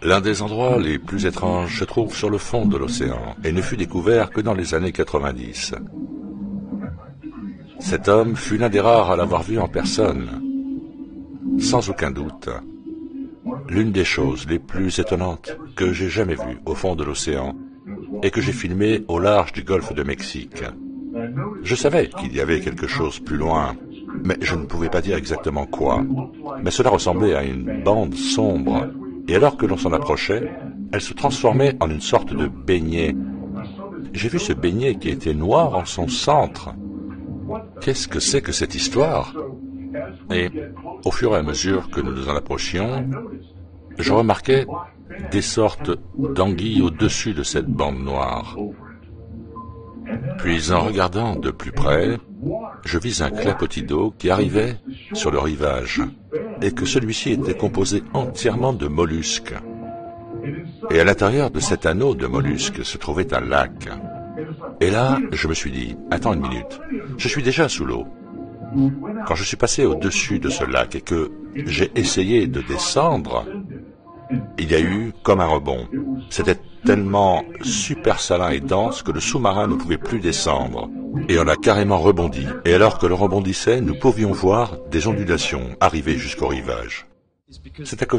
L'un des endroits les plus étranges se trouve sur le fond de l'océan et ne fut découvert que dans les années 90. Cet homme fut l'un des rares à l'avoir vu en personne. Sans aucun doute, l'une des choses les plus étonnantes que j'ai jamais vues au fond de l'océan et que j'ai filmé au large du golfe de Mexique. Je savais qu'il y avait quelque chose plus loin, mais je ne pouvais pas dire exactement quoi. Mais cela ressemblait à une bande sombre, et alors que l'on s'en approchait, elle se transformait en une sorte de beignet. J'ai vu ce beignet qui était noir en son centre. Qu'est-ce que c'est que cette histoire? Et au fur et à mesure que nous nous en approchions, je remarquais des sortes d'anguilles au-dessus de cette bande noire. Puis en regardant de plus près, je vis un clapotis d'eau qui arrivait sur le rivage, et que celui-ci était composé entièrement de mollusques. Et à l'intérieur de cet anneau de mollusques se trouvait un lac. Et là, je me suis dit, attends une minute, je suis déjà sous l'eau. Quand je suis passé au-dessus de ce lac et que j'ai essayé de descendre, il y a eu comme un rebond. C'était tellement super salin et dense que le sous-marin ne pouvait plus descendre. Et on a carrément rebondi. Et alors que l'on rebondissait, nous pouvions voir des ondulations arriver jusqu'au rivage. C'est à cause